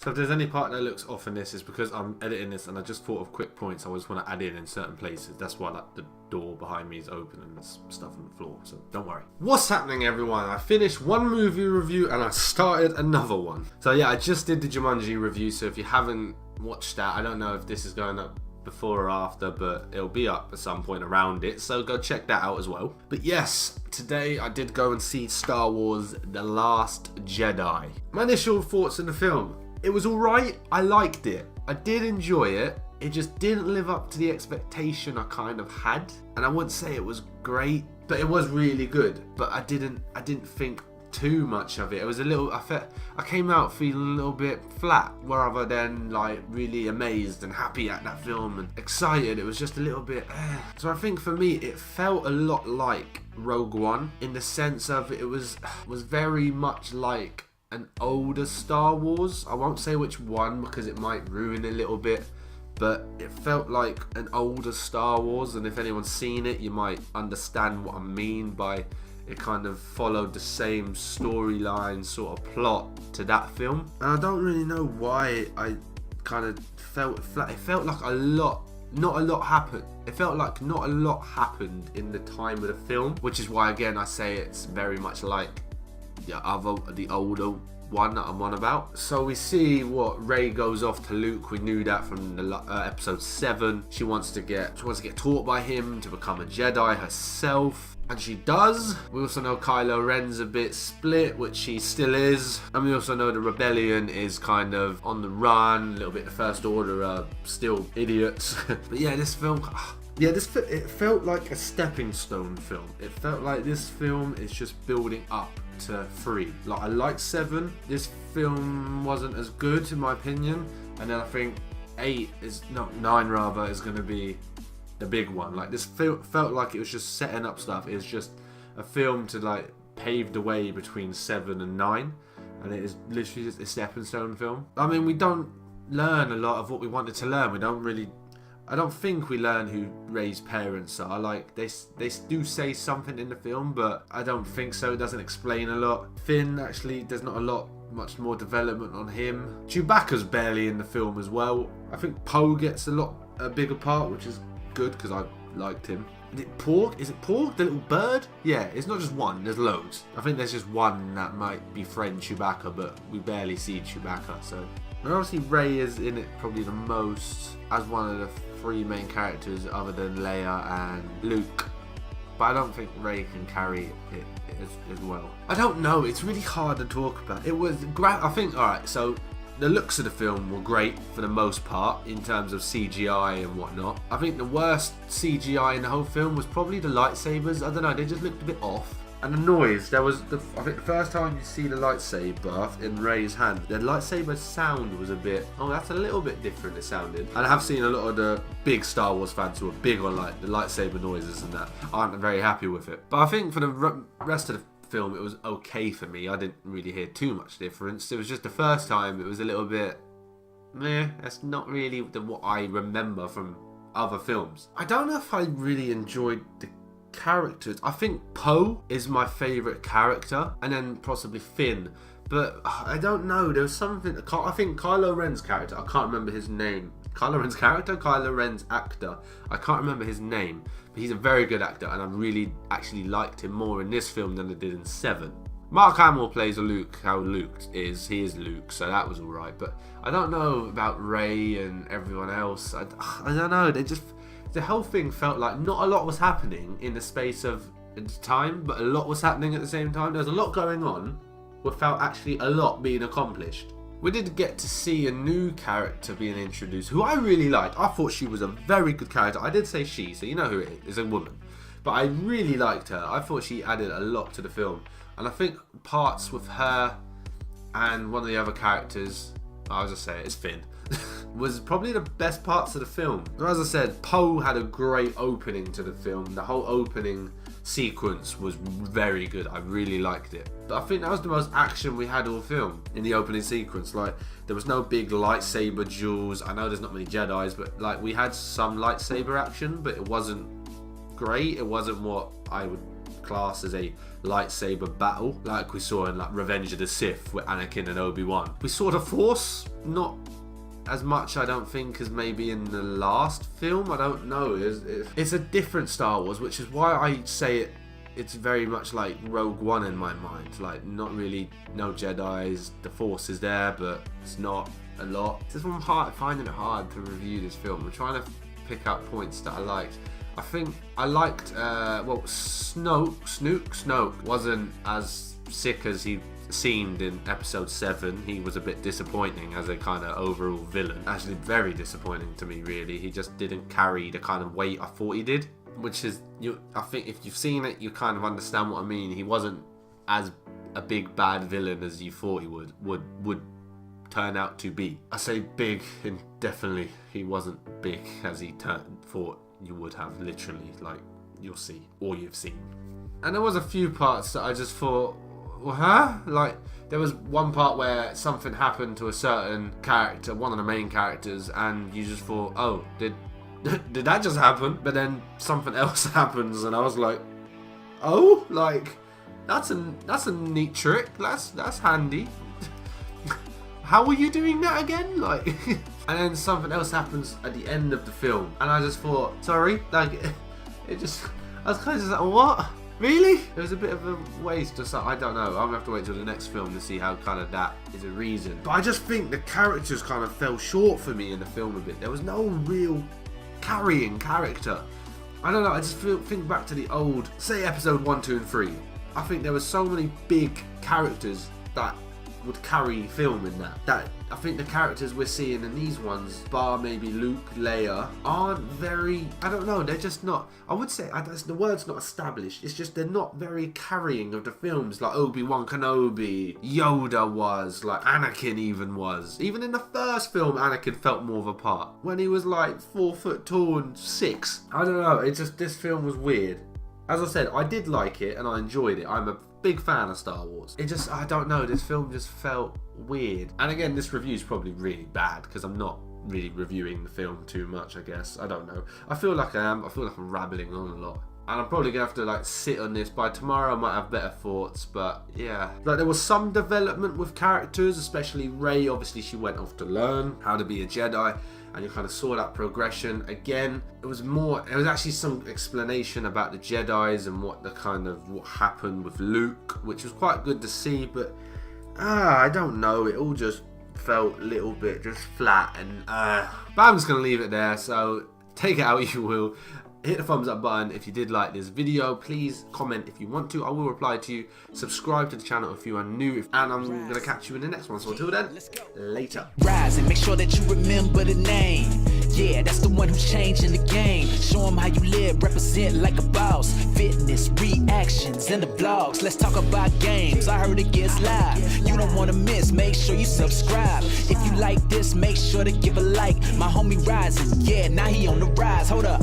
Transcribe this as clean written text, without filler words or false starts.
So if there's any part that looks off in this, it's because I'm editing this and I just thought of quick points I just want to add in certain places. That's why like the door behind me is open and there's stuff on the floor, so don't worry. What's happening, everyone? I finished one movie review and I started another one. So yeah, I just did the Jumanji review, so if you haven't watched that, I don't know if this is going up before or after, but it'll be up at some point around it, so go check that out as well. But yes, today I did go and see Star Wars The Last Jedi. My initial thoughts on the film: it was alright, I liked it, I did enjoy it. It just didn't live up to the expectation I kind of had, and I wouldn't say it was great, but it was really good. But I didn't think too much of it. It was a little, I came out feeling a little bit flat rather than like really amazed and happy at that film and excited. It was just a little bit So I think for me it felt a lot like Rogue One in the sense of it was very much like an older Star Wars. I won't say which one because it might ruin a little bit, but it felt like an older Star Wars, and if anyone's seen it you might understand what I mean by it kind of followed the same storyline sort of plot to that film. And I don't really know why I kind of felt flat. It felt like not a lot happened. It felt like not a lot happened in the time of the film, which is why again I say it's very much like the older one that I'm on about. So we see what Rey goes off to Luke. We knew that from the episode 7. She wants to get taught by him to become a Jedi herself, and she does. We also know Kylo Ren's a bit split, which he still is, and we also know the rebellion is kind of on the run. A little bit the First Order are still idiots. But yeah, this film. Yeah, it felt like a stepping stone film. It felt like this film is just building up to 3. Like I liked 7. This film wasn't as good in my opinion, and then I think 9 rather is going to be the big one. Like this felt like it was just setting up stuff. It was just a film to like pave the way between 7 and 9, and it is literally just a stepping stone film. I mean, we don't learn a lot of what we wanted to learn. I don't think we learn who Rey's parents are. Like they do say something in the film, but I don't think so. It doesn't explain a lot. Finn, actually, there's not much more development on him. Chewbacca's barely in the film as well. I think Poe gets a bigger part, which is good because I liked him. Is it Porg? The little bird? Yeah, it's not just one, there's loads. I think there's just one that might befriend Chewbacca, but we barely see Chewbacca, so. And obviously Rey is in it probably the most as one of the 3 main characters other than Leia and Luke. But I don't think Rey can carry it as well. I don't know, it's really hard to talk about. It was I think, alright, so the looks of the film were great for the most part in terms of CGI and whatnot. I think the worst CGI in the whole film was probably the lightsabers. I don't know, they just looked a bit off. And the noise, I think the first time you see the lightsaber in Rey's hand, the lightsaber sound was a bit, that's a little bit different it sounded. And I have seen a lot of the big Star Wars fans who are big on like the lightsaber noises and that aren't very happy with it. But I think for the rest of the film it was okay for me. I didn't really hear too much difference. It was just the first time it was a little bit meh. That's not really what I remember from other films. I don't know if I really enjoyed the characters. I think Poe is my favourite character, and then possibly Finn, but I don't know, there was something. I think Kylo Ren's character, I can't remember his name. Kylo Ren's actor, I can't remember his name, but he's a very good actor, and I really actually liked him more in this film than I did in 7. Mark Hamill plays Luke, how Luke is. He is Luke, so that was alright, but I don't know about Rey and everyone else. I don't know, the whole thing felt like not a lot was happening in the space of time, but a lot was happening at the same time. There was a lot going on without actually a lot being accomplished. We did get to see a new character being introduced, who I really liked. I thought she was a very good character. I did say she, so you know who it is. It's a woman. But I really liked her. I thought she added a lot to the film. And I think parts with her and one of the other characters, I'll just say it's Finn, was probably the best parts of the film. As I said, Poe had a great opening to the film. The whole opening sequence was very good. I really liked it. But I think that was the most action we had all film in the opening sequence. Like, there was no big lightsaber duels. I know there's not many Jedis, but like we had some lightsaber action, but it wasn't great. It wasn't what I would classed as a lightsaber battle, like we saw in like Revenge of the Sith with Anakin and Obi-Wan. We saw the Force, not as much, I don't think, as maybe in the last film. I don't know. It's a different Star Wars, which is why I say it's very much like Rogue One in my mind. Like, not really, no Jedis. The Force is there, but it's not a lot. This one, I'm finding it hard to review this film. I'm trying to pick out points that I liked. I think I liked, well, Snoke wasn't as sick as he seemed in episode 7. He was a bit disappointing as a kind of overall villain. Actually, very disappointing to me, really. He just didn't carry the kind of weight I thought he did. Which is, I think if you've seen it, you kind of understand what I mean. He wasn't as a big bad villain as you thought he would turn out to be. I say big, and definitely he wasn't big as he thought you would have. Literally, like, you'll see, or you've seen. And there was a few parts that I just thought, well, huh? Like, there was one part where something happened to a certain character, one of the main characters, and you just thought, oh, did that just happen? But then something else happens, and I was like, oh, like, that's a neat trick. That's handy. How are you doing that again? Like, and then something else happens at the end of the film, and I just thought, sorry, like, it just, I was kind of just like, what? Really? It was a bit of a waste or something. I don't know. I'm gonna have to wait till the next film to see how kind of that is a reason. But I just think the characters kind of fell short for me in the film a bit. There was no real carrying character. I don't know, I just think back to the old, say episode 1, 2 and 3. I think there were so many big characters that would carry film in that I think the characters we're seeing in these ones, bar maybe Luke, Leia, aren't very, I don't know, they're just not, I would say, the word's not established, it's just they're not very carrying of the films, like Obi-Wan Kenobi, Yoda was, like Anakin even was. Even in the first film, Anakin felt more of a part, when he was like 4 foot tall and 6. I don't know, it's just, this film was weird. As I said, I did like it and I enjoyed it. I'm a big fan of Star Wars. It just, I don't know, this film just felt weird. And again, this review is probably really bad because I'm not really reviewing the film too much, I guess. I don't know. I feel like I am. I feel like I'm rambling on a lot. And I'm probably going to have to like sit on this. By tomorrow I might have better thoughts, but yeah. Like, there was some development with characters, especially Rey. Obviously she went off to learn how to be a Jedi. And you kind of saw that progression. Again, it was actually some explanation about the Jedis and what happened with Luke, which was quite good to see, but I don't know, it all just felt a little bit just flat, and but I'm just gonna leave it there, so take it how you will. Hit the thumbs up button if you did like this video. Please comment if you want to. I will reply to you. Subscribe to the channel if you are new. And I'm going to catch you in the next one. So until then, later. Rise and make sure that you remember the name. Yeah, that's the one who's changing the game. Show them how you live, represent like a boss. Fitness, reactions, and the vlogs. Let's talk about games. I heard it gets live. You don't want to miss. Make sure you subscribe. If you like this, make sure to give a like. My homie Rising. Yeah, now he on the rise. Hold up.